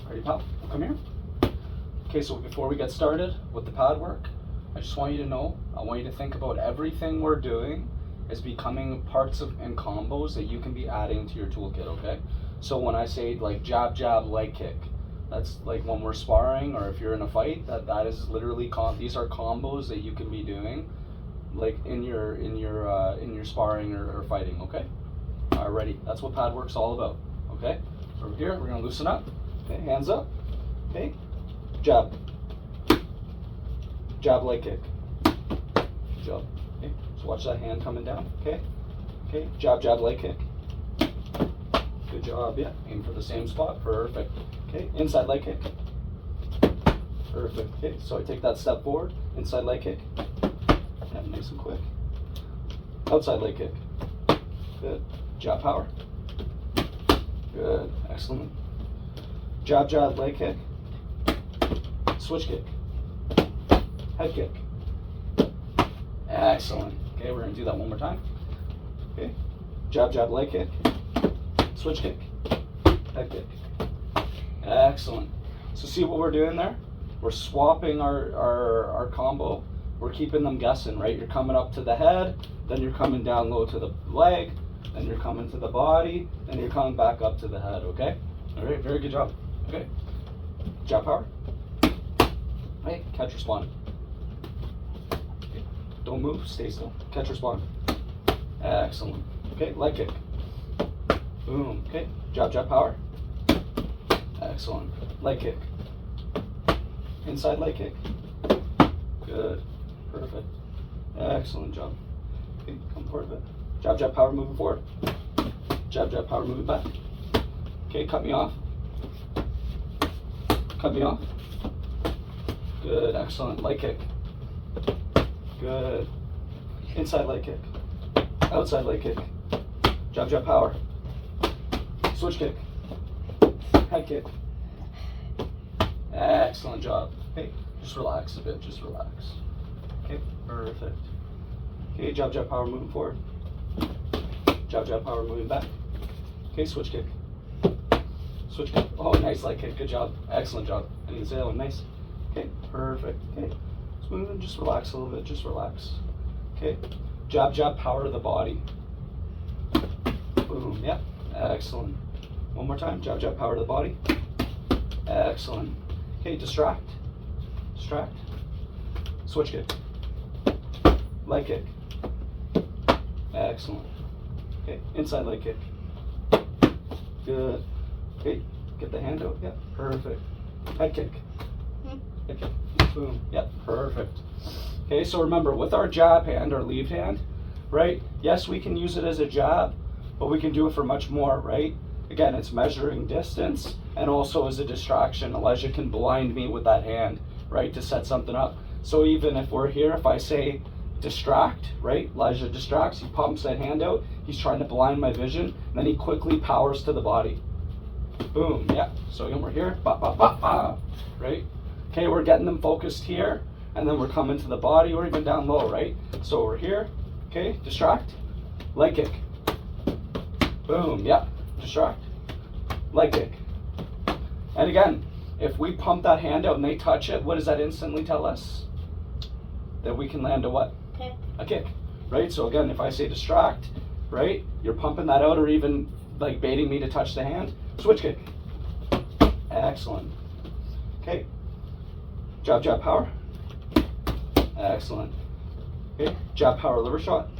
Ready, pal? Come here. Okay, so before we get started with the pad work, I just want you to know, I want you to think about everything we're doing is becoming parts of and combos that you can be adding to your toolkit, okay? So when I say like jab, jab, leg kick, that's like when we're sparring or if you're in a fight, that is literally, these are combos that you can be doing like in your sparring or fighting, okay? Alrighty, that's what pad work's all about, okay? So over here, we're gonna loosen up, okay, hands up, okay, jab, jab, leg kick, jab, okay, so watch that hand coming down, okay, okay, jab, jab, leg kick, good job, yeah, aim for the same spot, perfect, okay, inside leg kick, perfect, okay, so I take that step forward, inside leg kick, yeah, nice and quick, outside leg kick, good, jab power, good, excellent, jab, jab, leg kick, switch kick, head kick, excellent, okay, we're going to do that one more time, okay, jab, jab, leg kick, switch kick, head kick, excellent. So see what we're doing there? We're swapping our combo, we're keeping them guessing, right? You're coming up to the head, then you're coming down low to the leg, then you're coming to the body, then you're coming back up to the head, okay? All right, very good job, okay? Jab power, right, catch, respond. Okay. Don't move, stay still, catch, respond. Excellent, okay, leg kick. Boom, okay, jab, jab power. Excellent, leg kick. Inside leg kick. Good, perfect. Excellent job. Okay, come forward a bit. Jab, jab power moving forward. Jab, jab power moving back. Okay, cut me off. Cut me off. Good, excellent. Leg kick. Good. Inside leg kick. Outside leg kick. Jab, jab power. Switch kick. Head kick. Excellent job. Okay, just relax a bit, just relax. Okay, perfect. Okay, jab, jab power moving forward. Jab, jab power moving back. Okay, switch kick. Switch kick. Oh, nice leg kick, good job. Excellent job. I didn't say that one, nice. Okay, perfect. Okay, smooth and just relax a little bit, just relax. Okay, jab, jab power to the body. Boom, yeah, excellent. One more time, jab, jab power to the body. Excellent. Okay, distract. Distract. Switch kick. Leg kick. Excellent. Okay, inside leg kick. Good. Okay, get the hand out. Yeah, perfect. Head kick. Head kick. Boom. Yeah, perfect. Okay, so remember, with our jab hand or lead hand, right? Yes, we can use it as a jab, but we can do it for much more, right? Again, it's measuring distance and also as a distraction. Elijah can blind me with that hand, right, to set something up. So even if we're here, if I say distract, right, Elijah distracts, he pumps that hand out, he's trying to blind my vision, and then he quickly powers to the body. Boom, yeah. So again, we're here, ba, ba, ba, ba, right? Okay, we're getting them focused here, and then we're coming to the body or even down low, right? So we're here, okay, distract, leg kick. Boom, yeah. Distract, leg kick. And again, if we pump that hand out and they touch it, what does that instantly tell us? That we can land a what? Kick. A kick, right? So again, if I say distract, right, you're pumping that out or even like baiting me to touch the hand, switch kick. Excellent. Okay, jab, jab power. Excellent. Okay, jab power liver shot.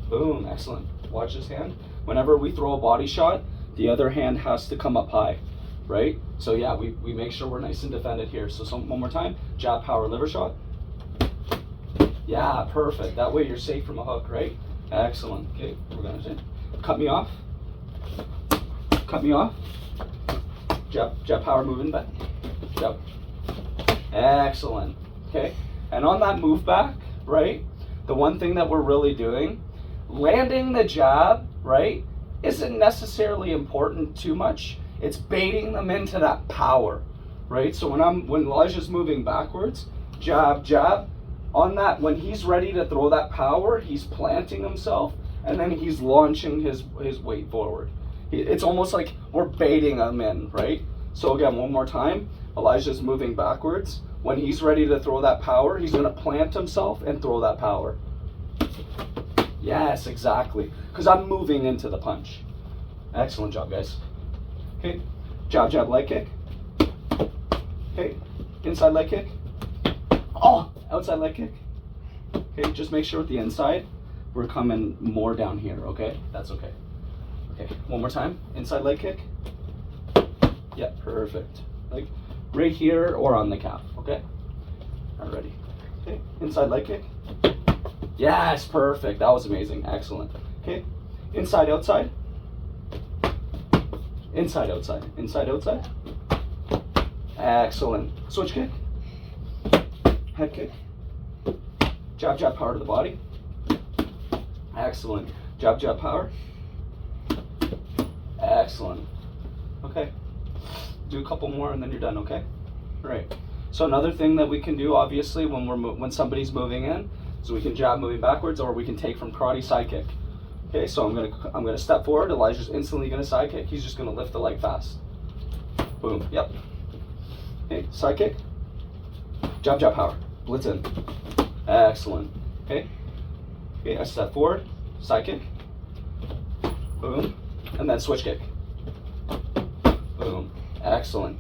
Boom, excellent. Watch this hand. Whenever we throw a body shot, the other hand has to come up high, right? So yeah, we make sure we're nice and defended here. So one more time, jab power liver shot. Yeah, perfect. That way you're safe from a hook, right? Excellent. Okay, we're gonna say, cut me off. Cut me off. Jab power moving back. Jab. Excellent. Okay, and on that move back, right? The one thing that we're really doing, landing the jab, right, isn't necessarily important too much. It's baiting them into that power, right? So when Elijah's moving backwards, jab, jab, on that, when he's ready to throw that power, he's planting himself and then he's launching his weight forward. It's almost like we're baiting him in, right? So again, one more time. Elijah's moving backwards. When he's ready to throw that power, he's going to plant himself and throw that power. Yes, exactly. Because I'm moving into the punch. Excellent job, guys. Okay, jab, jab, leg kick. Okay, inside leg kick. Oh, outside leg kick. Okay, just make sure with the inside, we're coming more down here, okay? That's okay. Okay, one more time. Inside leg kick. Yeah, perfect. Like right here or on the calf, okay? Alrighty. Okay, inside leg kick. Yes, perfect. That was amazing. Excellent. Okay, inside, outside. Inside, outside. Inside, outside. Excellent. Switch kick. Head kick. Jab, jab, power to the body. Excellent. Jab, jab, power. Excellent. Okay. Do a couple more and then you're done, okay? All right. So another thing that we can do, obviously, when somebody's moving in, is we can jab moving backwards, or we can take from karate side kick. Okay, so I'm gonna step forward. Elijah's instantly gonna side kick. He's just gonna lift the leg fast. Boom. Yep. Okay, side kick. Jab, jab, power. Blitz in. Excellent. Okay. Okay, I step forward. Side kick. Boom. And then switch kick. Boom. Excellent.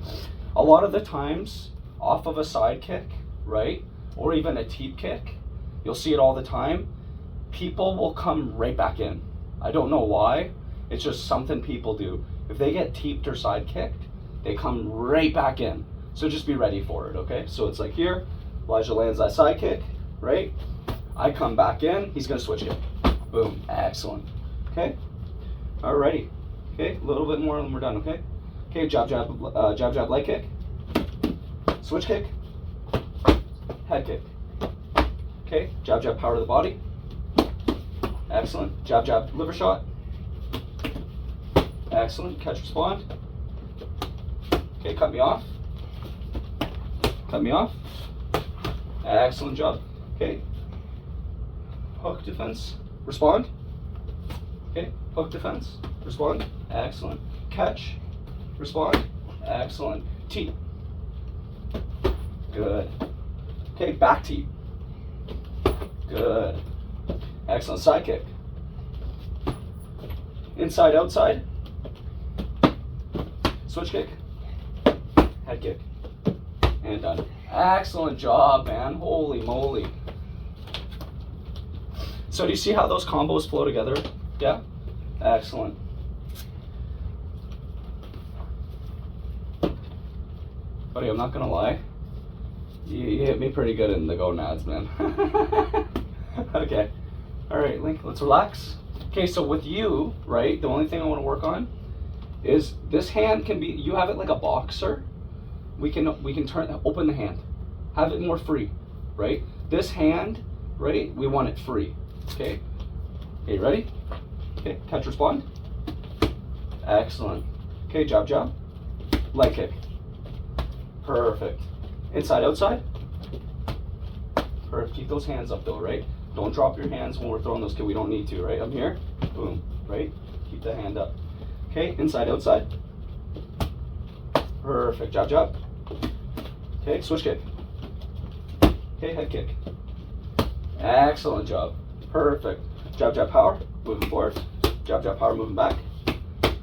A lot of the times, off of a side kick, right, or even a teep kick, you'll see it all the time, people will come right back in. I don't know why. It's just something people do. If they get teeped or side kicked, they come right back in. So just be ready for it, okay? So it's like here, Elijah lands that side kick, right? I come back in, he's gonna switch kick. Boom. Excellent. Okay? Alrighty. Okay, a little bit more and we're done, okay? Okay, jab, jab, leg kick. Switch kick. Head kick. Okay, jab, jab, power to the body. Excellent. Jab, jab, liver shot. Excellent. Catch, respond. Okay, cut me off. Cut me off. Excellent job. Okay. Hook defense. Respond. Okay, hook defense. Respond. Excellent. Catch. Respond. Excellent. Teep. Good. Okay, back teep. Good. Excellent. Side kick. Inside, outside. Switch kick. Head kick. And done. Excellent job, man. Holy moly. So do you see how those combos flow together? Yeah? Excellent. Buddy, I'm not gonna lie. You hit me pretty good in the gonads, man. Okay. Alright, Link, let's relax. Okay, so with you, right, the only thing I want to work on is this hand can be, you have it like a boxer. We can open the hand. Have it more free, right? This hand, right, we want it free. Okay? Okay, ready? Okay, catch, respond. Excellent. Okay, jab, jab. Leg kick. Perfect. Inside, outside. Perfect. Keep those hands up though, right? Don't drop your hands when we're throwing those. Okay, we don't need to, right? I'm here. Boom. Right? Keep the hand up. Okay, inside, outside. Perfect. Jab, jab. Okay, switch kick. Okay, head kick. Excellent job. Perfect. Jab, jab, power. Moving forward. Jab, jab, power. Moving back.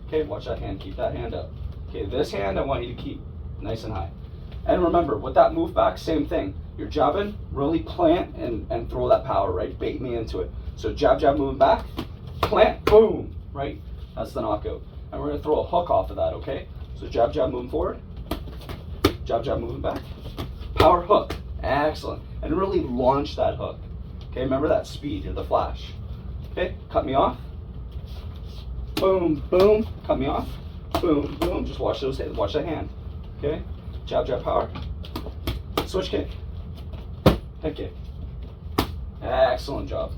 Okay, watch that hand. Keep that hand up. Okay, this hand I want you to keep nice and high. And remember, with that move back, same thing. You're jabbing, really plant and throw that power, right? Bait me into it. So jab, jab, moving back, plant, boom, right? That's the knockout. And we're gonna throw a hook off of that, okay? So jab, jab, moving forward, jab, jab, moving back, power hook, excellent. And really launch that hook. Okay, remember that speed or the flash. Okay, cut me off, boom, boom, cut me off, boom, boom. Just watch those hands, watch that hand. Okay, jab, jab, power, switch kick, head kick. Excellent job.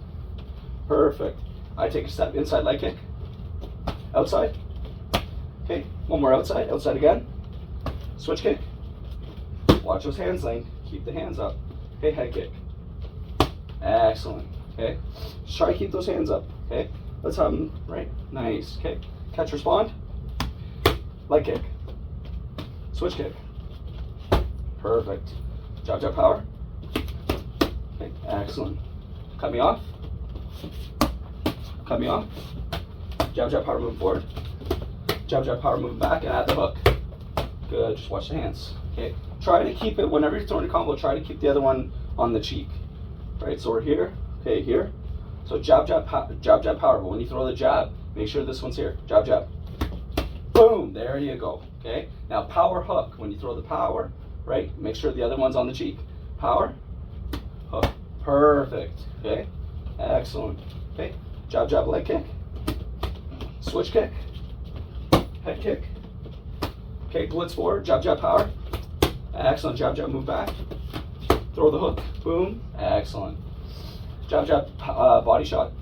Perfect. I take a step inside leg kick, outside. Okay, one more outside, outside again. Switch kick. Watch those hands, Lane. Keep the hands up. Okay, head kick. Excellent. Okay, just try to keep those hands up. Okay, let's have them, right? Nice. Okay, catch, respond, leg kick, switch kick, perfect, jab, jab, power, okay, excellent, cut me off, jab, jab, power, moving forward, jab, jab, power, moving back, and add the hook, good, just watch the hands, okay, try to keep it, whenever you're throwing a combo, try to keep the other one on the cheek, right, so we're here, okay, here, so jab, jab, jab, jab, power, but when you throw the jab, make sure this one's here, jab, jab, boom, there you go, okay, now power hook, when you throw the power, right, make sure the other one's on the cheek, power, hook, perfect, okay, excellent, okay, jab, jab, leg kick, switch kick, head kick, okay, blitz forward, jab, jab, power, excellent, jab, jab, move back, throw the hook, boom, excellent, jab, jab, body shot,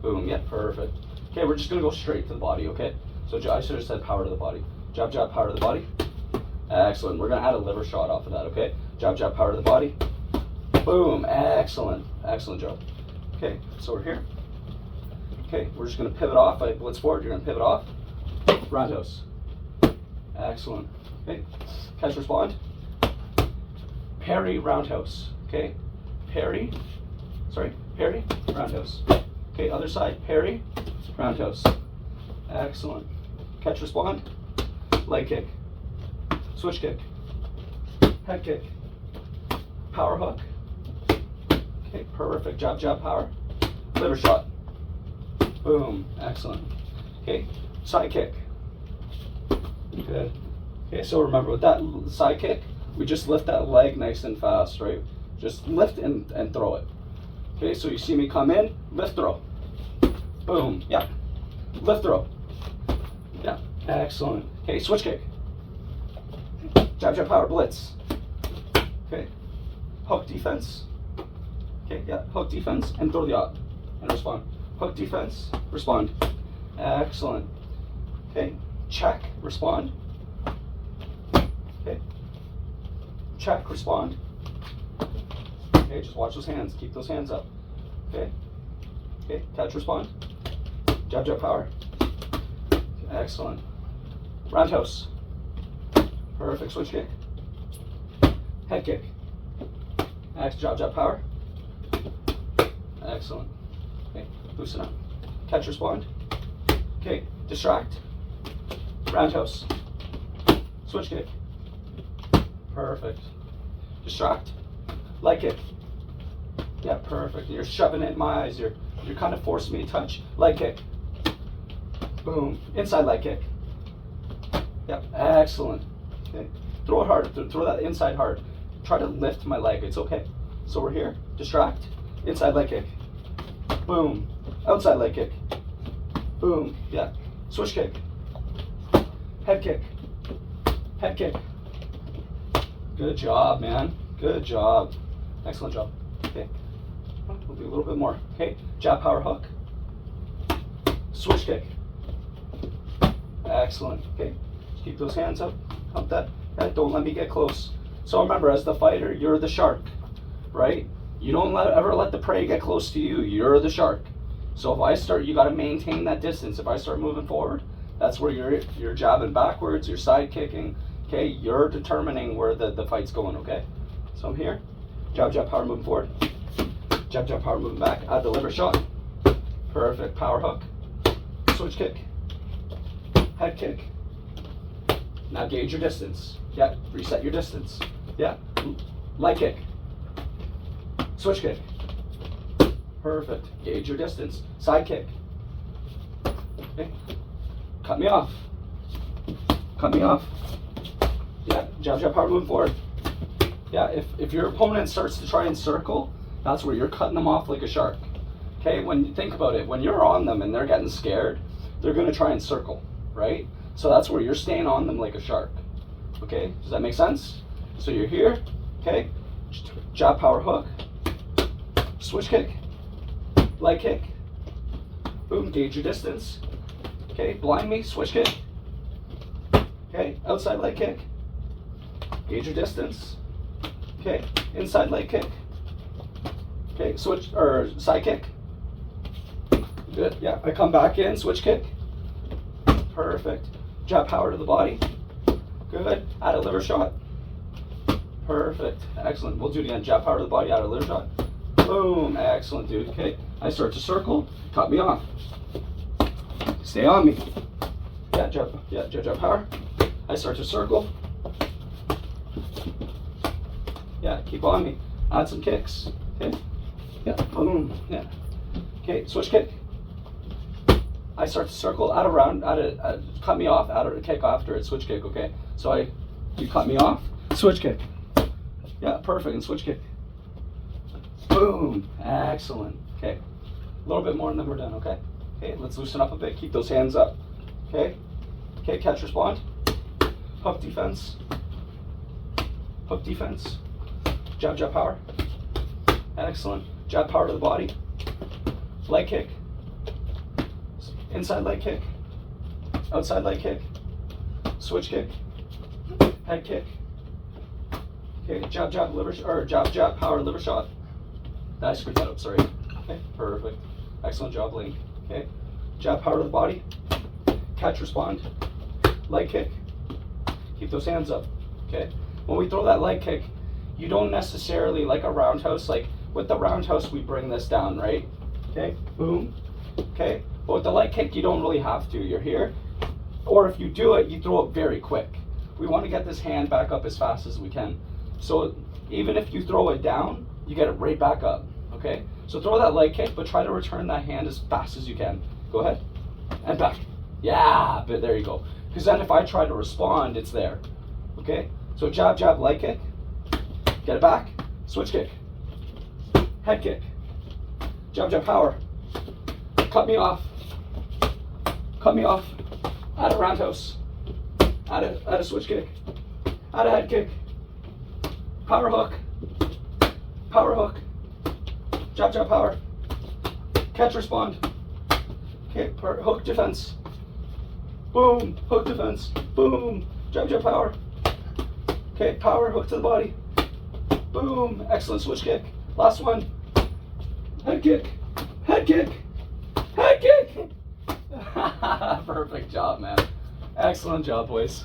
boom, yeah, perfect, okay, we're just going to go straight to the body, okay, so I should have said power to the body, jab, jab, power to the body, excellent, we're going to add a liver shot off of that, okay, jab, jab, power to the body, boom, excellent, excellent job, okay, so we're here, okay, we're just going to pivot off, I blitz forward, you're going to pivot off, roundhouse, excellent, okay, catch, respond, parry, roundhouse, okay, parry, roundhouse, okay, other side, parry, roundhouse, excellent, catch, respond, leg kick, switch kick, head kick, power hook, okay, perfect, jab, jab, power, liver shot, boom, excellent, okay, side kick, good, okay, so remember with that side kick, we just lift that leg nice and fast, right, just lift and throw it, okay, so you see me come in, lift, throw, boom, yeah, lift, throw, yeah, excellent, okay, switch kick, jab, jab, power, blitz, okay, hook defense, okay, yeah, hook defense, and throw the op, and respond, hook defense, respond, excellent, okay, check, respond, okay, check, respond, okay, just watch those hands, keep those hands up, okay, okay, catch, respond, jab, jab, power, excellent, roundhouse, perfect, switch kick, head kick, jab, jab, power, excellent, okay, loosen up, catch, respond, okay, distract, roundhouse, switch kick, perfect, distract, leg kick, yeah, perfect, you're shoving it in my eyes, you're kind of forcing me to touch, leg kick, boom, inside leg kick, yeah, excellent, okay, throw it hard, throw that inside hard, try to lift my leg, it's okay, so we're here, distract, inside leg kick, boom, outside leg kick, boom, yeah, switch kick, head kick, good job, man, good job, excellent job, okay, we'll do a little bit more, okay, jab, power, hook, switch kick, excellent, okay, just keep those hands up that, okay? Don't let me get close, so remember, as the fighter, you're the shark, right, you don't ever let the prey get close to you, you're the shark, so if I start, you got to maintain that distance, if I start moving forward, that's where you're jabbing backwards, you're side kicking, okay, you're determining where the fight's going, okay, so I'm here, jab, jab, power, moving forward, jab, jab, power, moving back, add the liver shot, perfect, power hook, switch kick, head kick, now gauge your distance, yeah, reset your distance, yeah, leg kick, switch kick, perfect, gauge your distance, side kick, okay, cut me off, yeah, jab, jab, power, moving forward, yeah, if your opponent starts to try and circle, that's where you're cutting them off like a shark, okay, when you think about it, when you're on them and they're getting scared, they're going to try and circle, right, so that's where you're staying on them like a shark, okay, does that make sense, so you're here, okay, jab, power, hook, switch kick, leg kick, boom, gauge your distance, okay, blind me, switch kick, okay, outside leg kick, gauge your distance, okay, inside leg kick, okay, switch, or side kick, good, yeah, I come back in, switch kick, perfect. Jab power to the body. Good. Add a liver shot. Perfect. Excellent. We'll do it again. Jab power to the body, add a liver shot. Boom. Excellent, dude. Okay. I start to circle. Cut me off. Stay on me. Yeah, jab power. I start to circle. Yeah, keep on me. Add some kicks. Okay. Yeah. Boom. Yeah. Okay. Switch kick. I start to circle, add a round, cut me off, add a kick after it, switch kick, okay? So you cut me off, switch kick. Yeah, perfect, and switch kick. Boom, excellent. Okay, a little bit more and then we're done, okay? Okay, let's loosen up a bit, keep those hands up, okay? Okay, catch, respond. Hook defense. Hook defense. Jab, jab power. Excellent. Jab power to the body. Leg kick. Inside leg kick, outside leg kick, switch kick, head kick. Okay, jab, jab, jab, jab, power, liver shot. I screwed that up, sorry. Okay, perfect. Excellent job, Link. Okay, jab, power to the body, catch, respond, leg kick. Keep those hands up, okay? When we throw that leg kick, you don't necessarily, like a roundhouse, like with the roundhouse, we bring this down, right? Okay, boom, okay? But with the leg kick, you don't really have to. You're here. Or if you do it, you throw it very quick. We want to get this hand back up as fast as we can. So even if you throw it down, you get it right back up, okay? So throw that leg kick, but try to return that hand as fast as you can. Go ahead. And back. Yeah, but there you go. Because then if I try to respond, it's there, okay? So jab, jab, leg kick. Get it back. Switch kick. Head kick. Jab, jab, power. Cut me off. Cut me off. Add a roundhouse. Add a switch kick. Add a head kick. Power hook. Power hook. Jab, jab, power. Catch, respond. Okay, hook defense. Boom. Hook defense. Boom. Jab, jab, power. Okay, power hook to the body. Boom. Excellent switch kick. Last one. Head kick. Head kick. Head kick. Perfect job, man. Excellent job, boys.